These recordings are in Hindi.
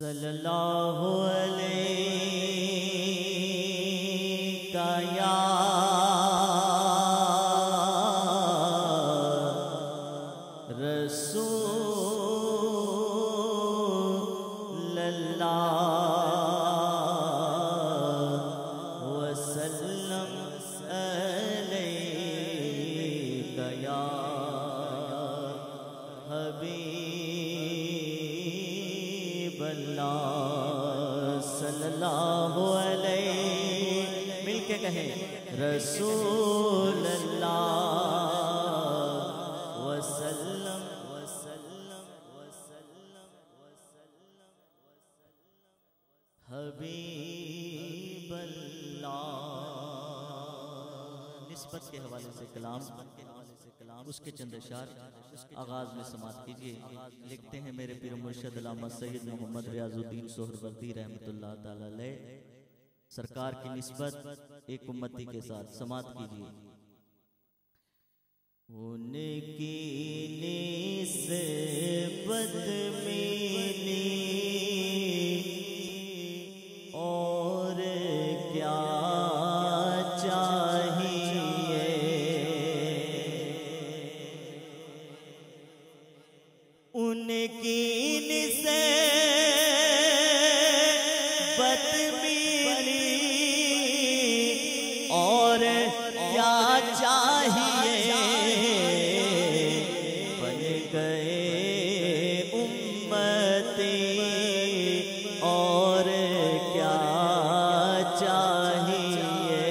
सल्लल्लाहु अलैका या रसूलल्लाह वसल्लम अलैका या हबीबल्लाह सल्लल्लाहु अलैहि मिलके कहें रसूलल्लाह वसल्लम वसल्लम वसल्लम वसल्लम हबीबल्लाह। निस्बत के हवाले से कलाम उसके चंद अशार आगाज में समात कीजिए। लिखते हैं मेरे पीर मुर्शिद अल्लामा सैयद मोहम्मद रियाजुद्दीन सोहरवर्दी रहमतुल्लाह ताला अलैह सरकार की निस्बत एक उम्मती के साथ समात कीजिए। उनकी निस्बत मिली और क्या उनकी निस्बत मिली और क्या चाहिए, बन गए उम्मती और क्या चाहिए,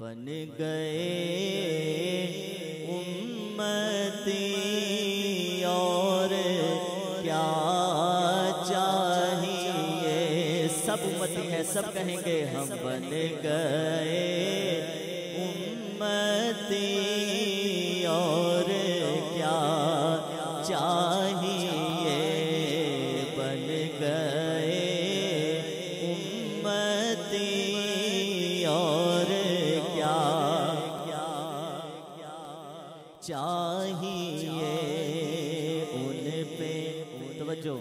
बन गए और क्या चाहिए। सब उम्मती है, सब कहेंगे हम बन गए उम्मती और क्या चाहिए, बन गए उम्मती और क्या चाहिए। उन पे तवज्जो,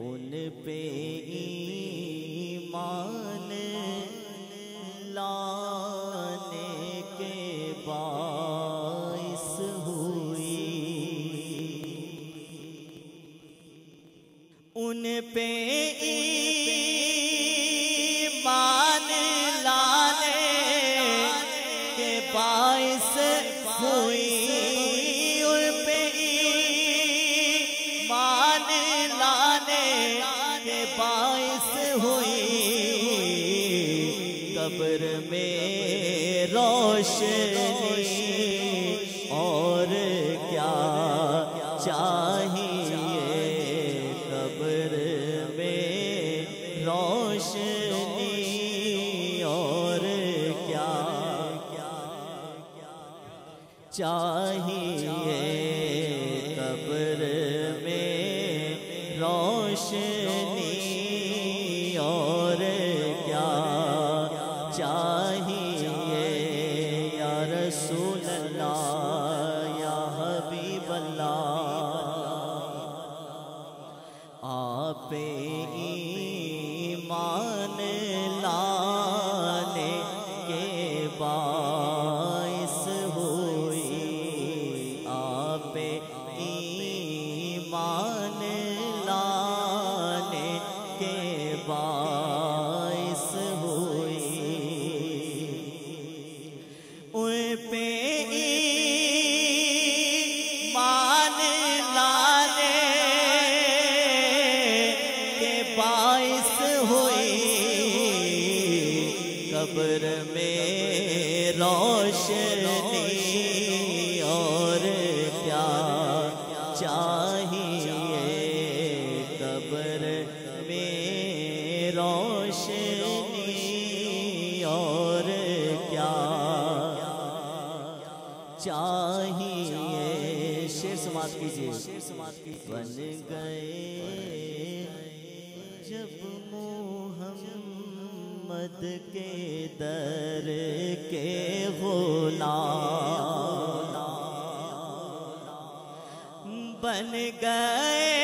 उन पे ईमान लाने के बाइस हुई, उन पे ईमान लाने के बाइस हुई, उन पे ईमान लाने के बाइस हुई, कब्र में रोशनी और क्या चाहिए, कब्र में रोशनी और क्या चाहिए, कब्र में रोशनी और क्या चाहिए। या रसूल अल्लाह या हबीब अल्लाह आप ईमान लाने के बाइस ईमान लाने के बाइस हुई, उन पे ईमान लाने के बाइस हुई, कब्र में रोशनी और क्या चाहिए, कब्र में रोशनी और क्या चाहिए। शेर समात कीजिए। बन गए जब मोहम्मद के दर के गुलाम बन गए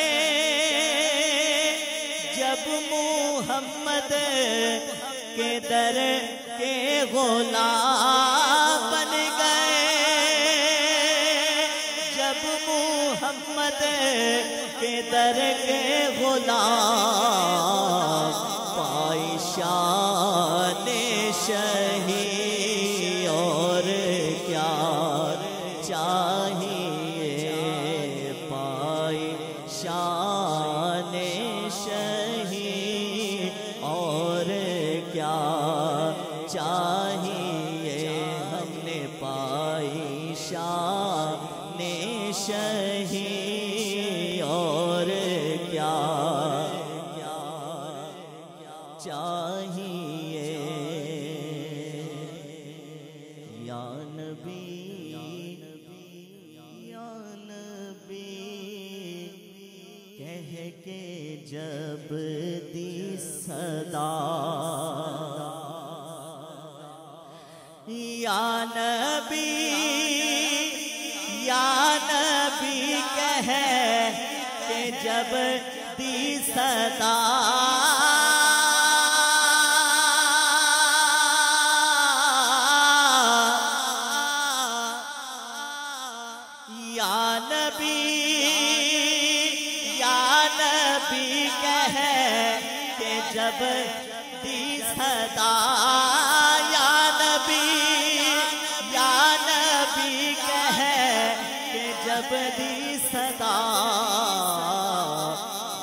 जब मोहम्मद के दर के गुलाम बन गए जब मोहम्मद के दर के गुलाम पाई शान शही और क्या चाहिए पाई शान शही और क्या चाहिए हमने पाई शान शही और क्या चाहिए या नबी कह के जब दी सदा या नबी कह के जब दी सदा या नबी कह के जब दी सदा या नबी कह के जब दी सदा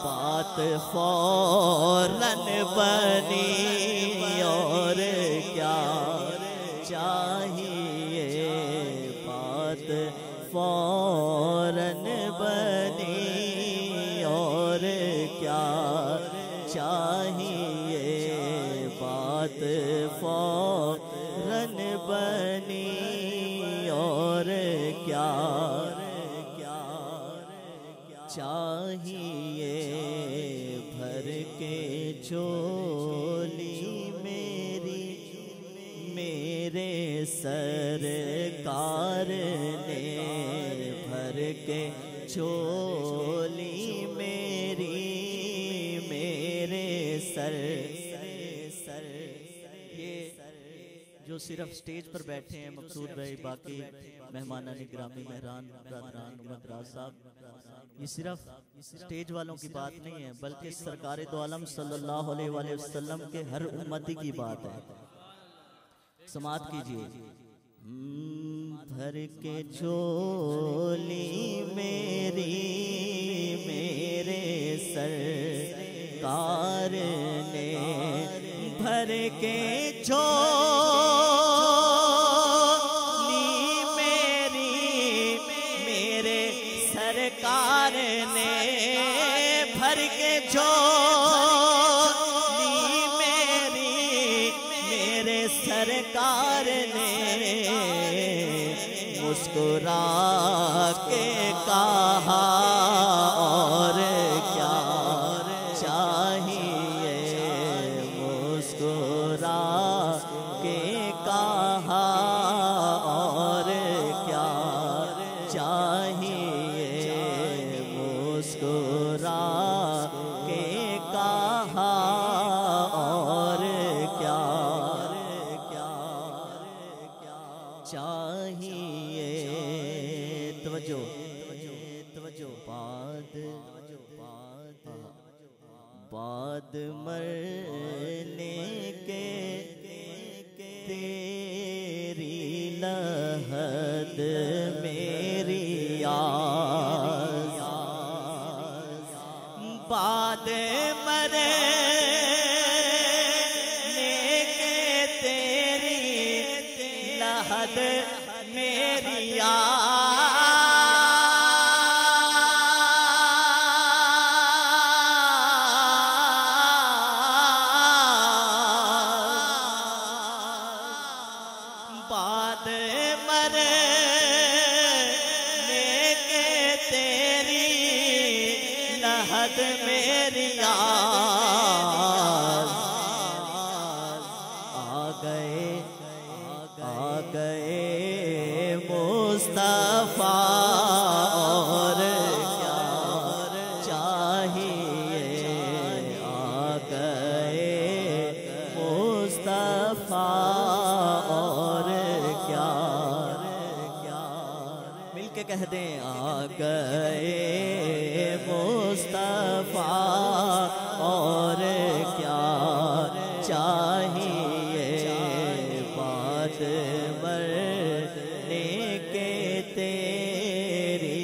बात फौरन बनी और क्या चाहिए बात फौरन बनी और क्या चाहिए बात फौरन बनी और क्या चाहिए भर के झोली मेरे सरकार ने भर के झोली मेरे सर ये जो सिर्फ स्टेज पर बैठे हैं मकसूद भाई बाकी मेहमानान ग्रामी मेहरान ब्रदरान मदरास साहब ये सिर्फ स्टेज वालों की बात नहीं है बल्कि सरकार दो आलम सल्लल्लाहु अलैहि वसल्लम के हर उम्मती की बात है। समात कीजिए भर के झोली मेरे सरकार ने भर के झोली मेरे सरकार ने भर के झोली मेरे सरकार ने मुस्कुरा के कहा और क्या चाहिए मुस्कुरा के कहा और क्या चाहिए मुस्कुरा के कहा और क्या चाहिए तवज्जो बाद मरने के तेरी लहद मेरी बाद मरने के तेरी लहद मेरी बाद मरने के तेरी लहद मेरी आ गए मुस्तफा और क्या मुस्तफा और क्या चाहिए बात मरने के तेरी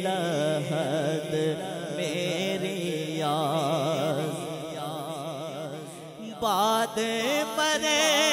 लहद मेरी याद बात मरे